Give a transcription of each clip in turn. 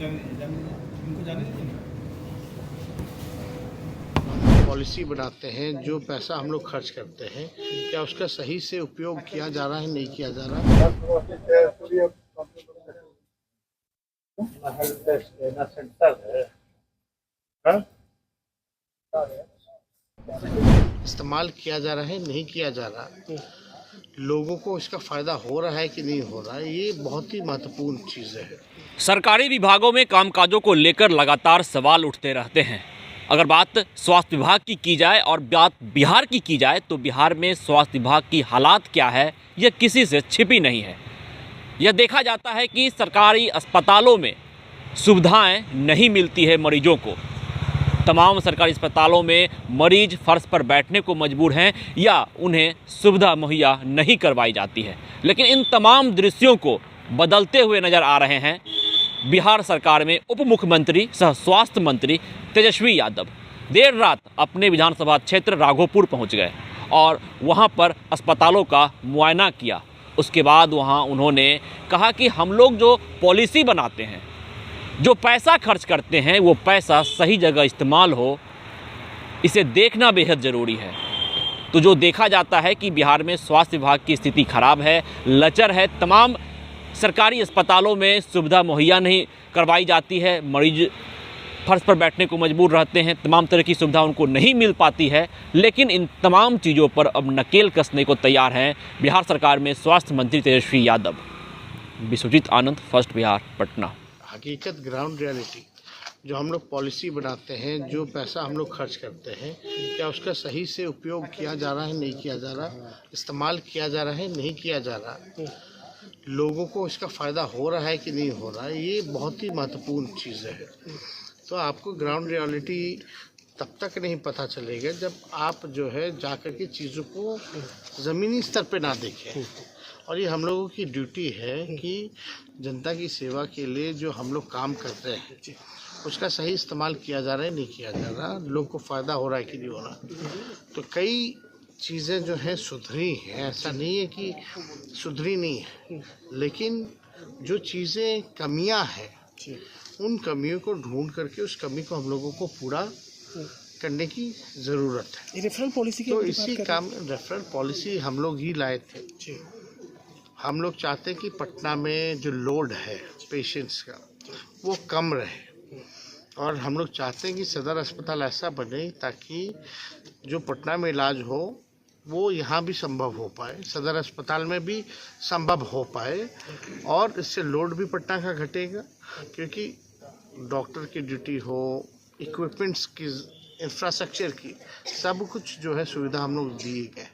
इनको जाने दीजिए। पॉलिसी बनाते हैं, जो पैसा हम लोग खर्च करते हैं क्या उसका सही से उपयोग किया जा रहा है, नहीं किया जा रहा है। इस्तेमाल किया जा रहा है, नहीं किया जा रहा, लोगों को इसका फायदा हो रहा है कि नहीं हो रहा है, ये बहुत ही महत्वपूर्ण चीज़ है। सरकारी विभागों में कामकाजों को लेकर लगातार सवाल उठते रहते हैं। अगर बात स्वास्थ्य विभाग की जाए और बात बिहार की जाए तो बिहार में स्वास्थ्य विभाग की हालात क्या है यह किसी से छिपी नहीं है। यह देखा जाता है कि सरकारी अस्पतालों में सुविधाएं नहीं मिलती है मरीजों को। तमाम सरकारी अस्पतालों में मरीज फर्श पर बैठने को मजबूर हैं या उन्हें सुविधा मुहैया नहीं करवाई जाती है। लेकिन इन तमाम दृश्यों को बदलते हुए नज़र आ रहे हैं बिहार सरकार में उप मुख्यमंत्री सह स्वास्थ्य मंत्री तेजस्वी यादव। देर रात अपने विधानसभा क्षेत्र राघोपुर पहुंच गए और वहां पर अस्पतालों का मुआयना किया। उसके बाद वहां उन्होंने कहा कि हम लोग जो पॉलिसी बनाते हैं, जो पैसा खर्च करते हैं, वो पैसा सही जगह इस्तेमाल हो, इसे देखना बेहद ज़रूरी है। तो जो देखा जाता है कि बिहार में स्वास्थ्य विभाग की स्थिति खराब है, लचर है, तमाम सरकारी अस्पतालों में सुविधा मुहैया नहीं करवाई जाती है, मरीज फर्श पर बैठने को मजबूर रहते हैं, तमाम तरह की सुविधा उनको नहीं मिल पाती है। लेकिन इन तमाम चीज़ों पर अब नकेल कसने को तैयार हैं बिहार सरकार में स्वास्थ्य मंत्री तेजस्वी यादव। विश्वजीत आनंद, फर्स्ट बिहार, पटना। हकीकत, ग्राउंड रियलिटी, जो हम लोग पॉलिसी बनाते हैं, जो पैसा हम लोग खर्च करते हैं क्या उसका सही से उपयोग किया जा रहा है, नहीं किया जा रहा, इस्तेमाल किया जा रहा है, नहीं किया जा रहा, लोगों को इसका फ़ायदा हो रहा है कि नहीं हो रहा है, ये बहुत ही महत्वपूर्ण चीज़ है। तो आपको ग्राउंड रियलिटी तब तक नहीं पता चलेगा जब आप जो है जाकर के चीज़ों को ज़मीनी स्तर पे ना देखें। और ये हम लोगों की ड्यूटी है कि जनता की सेवा के लिए जो हम लोग काम कर रहे हैं उसका सही इस्तेमाल किया जा रहा है, नहीं किया जा रहा, लोगों को फ़ायदा हो रहा है कि नहीं हो रहा। तो कई चीज़ें जो हैं सुधरी हैं, ऐसा नहीं है कि सुधरी नहीं है, लेकिन जो चीज़ें कमियां हैं उन कमियों को ढूंढ करके उस कमी को हम लोगों को पूरा करने की ज़रूरत है। रेफरल पॉलिसी की तो इसी काम रेफरल पॉलिसी हम लोग ही लाए थे। हम लोग चाहते हैं कि पटना में जो लोड है पेशेंट्स का वो कम रहे, और हम लोग चाहते हैं कि सदर अस्पताल ऐसा बने ताकि जो पटना में इलाज हो वो यहाँ भी संभव हो पाए, सदर अस्पताल में भी संभव हो पाए, और इससे लोड भी पटना का घटेगा, क्योंकि डॉक्टर की ड्यूटी हो, इक्विपमेंट्स की, इंफ्रास्ट्रक्चर की, सब कुछ जो है सुविधा हम लोग दिए गए।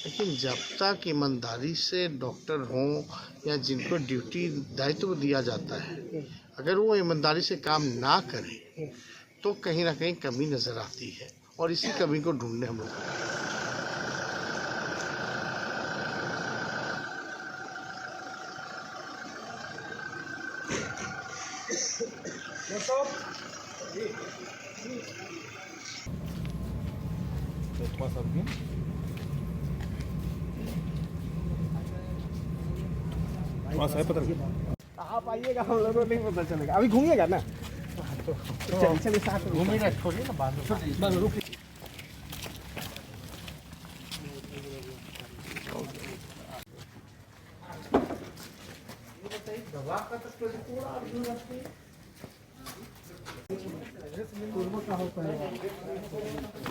लेकिन जब तक ईमानदारी से डॉक्टर हों या जिनको ड्यूटी दायित्व दिया जाता है, अगर वो ईमानदारी से काम ना करें तो कहीं ना कहीं कमी नज़र आती है, और इसी कमी को ढूंढने हम लोग आप आइएगा, हम लोगों को नहीं पता चलेगा। अभी घूमिएगा ना, तो चलिए साथ में घूमिएगा, छोड़िए ना, बाद में रुकिए। दवा का तो पूरा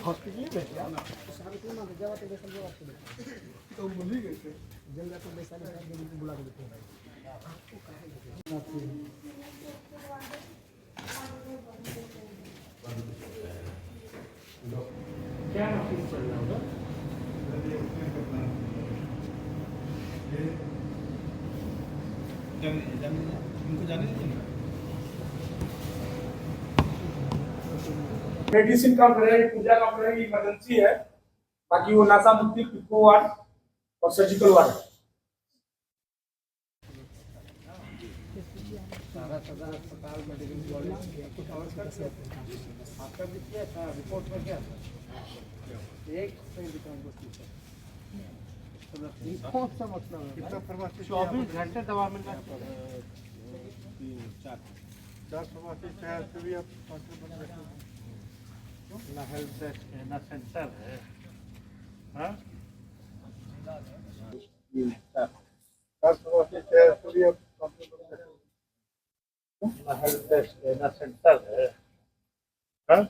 हॉस्पिटल तो बोली गई जल्द तो बुला के देते हैं। क्या ऑफिस चल रहा होगा? इनको जाने दीजिए। मेडिसिन का करेगी, पूजा का करेगी, इमरजेंसी है, बाकी वो नासा मुक्ति पिको वार्ड और सर्जिकल वार्ड है। सदर अस्पताल मेडिकल कॉलेज आपका भी किया था, रिपोर्ट में क्या था? एक कौन सा मतलब है? 24 घंटे दवा मिलना चाहिए। ना हेल्प डेस्क है ना सेंटर है, हाँ? ना हेल्प डेस्क है ना सेंटर है, हाँ?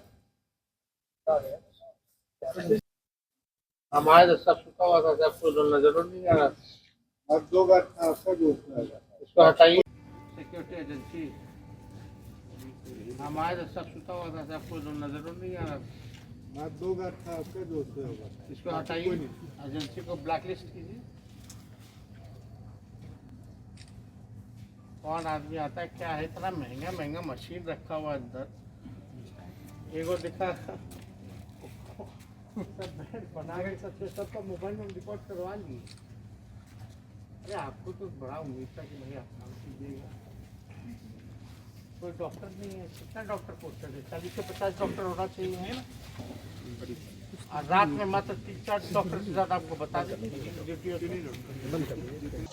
हमारे तो सब सुखा हुआ था, सबको नजर नहीं आ रहा। अब 2 बार इसको हटाइए। सिक्योरिटी एजेंसी हमारे तो सब सुखा हुआ था, सबको नजर नहीं आ रहा। मैं 2 बार था, आपका दोस्त होगा। इसको हटाइए, एजेंसी को ब्लैकलिस्ट कीजिए। कौन आदमी आता है, क्या है, इतना महंगा महंगा मशीन रखा हुआ अंदर। एगो दिखा बना के सबका मोबाइल में रिकॉर्ड करवा लिए। अरे आपको तो बड़ा उम्मीद था कि नहीं आप काम कीजिएगा। कोई डॉक्टर नहीं है, कितना डॉक्टर पोस्टेड है? 40 से 50 डॉक्टर होना चाहिए, है ना? और रात में मात्र 3-4 डॉक्टर के साथ आपको बता देंगे ड्यूटी बंद कर दीजिए।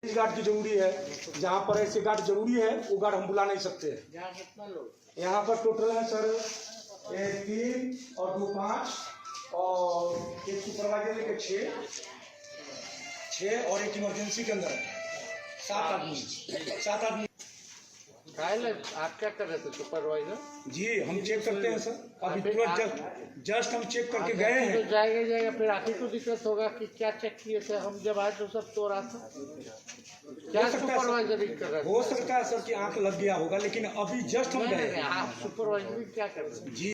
गार्ड की जरूरी है, जहाँ पर ऐसे गार्ड जरूरी है वो गार्ड हम बुला नहीं सकते। यहाँ पर टोटल है सर 3 और 2 5 और एक सुपरवाइजर लेके 6 और एक इमरजेंसी के अंदर 7 आदमी। आप क्या कर रहे थे सुपरवाइजर? जी हम चेक करते हैं सर, अभी तुरंत जस्ट हम चेक करके गए हैं। तो जाएगा फिर आप ही को दिक्कत होगा कि क्या चेक किए थे, हम जब आए तो सब तो रहा था। क्या सुपरवाइजर कर रहे थे? हो सकता है सर कि आंख लग गया होगा, लेकिन अभी जस्ट हम गए। आप सुपरवाइजर क्या कर रहे थे? जी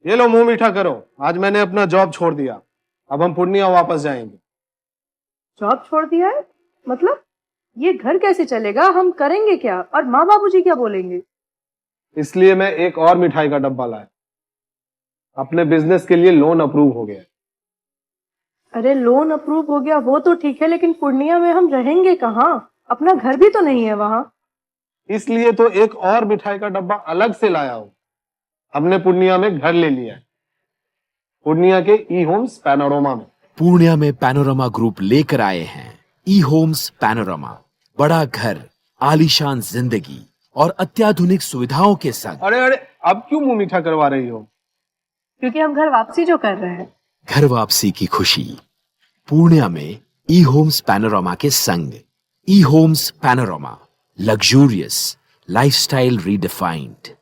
ये लो मुंह मीठा करो, आज मैंने अपना जॉब छोड़ दिया, अब हम पूर्णिया वापस जाएंगे। जॉब छोड़ दिया है? मतलब ये घर कैसे चलेगा? हम करेंगे क्या? और माँ बाबूजी क्या बोलेंगे? इसलिए मैं एक और मिठाई का डब्बा लाया। अपने बिजनेस के लिए लोन अप्रूव हो गया। अरे लोन अप्रूव हो गया वो तो ठीक है, लेकिन पूर्णिया में हम रहेंगे कहाँ? अपना घर भी तो नहीं है वहाँ। इसलिए तो एक और मिठाई का डब्बा अलग से लाया हूँ। हमने पूर्णिया में घर ले लिया है, पूर्णिया के ई होम्स पैनोरमा में। पूर्णिया में पैनोरमा ग्रुप लेकर आए हैं ई होम्स पैनोरमा। बड़ा घर, आलीशान जिंदगी और अत्याधुनिक सुविधाओं के संग। अरे अब क्यों मुंह मीठा करवा रही हो? क्योंकि हम घर वापसी जो कर रहे हैं। घर वापसी की खुशी पूर्णिया में ई होम्स पैनोरमा के संग। ई homes panorama, luxurious lifestyle redefined.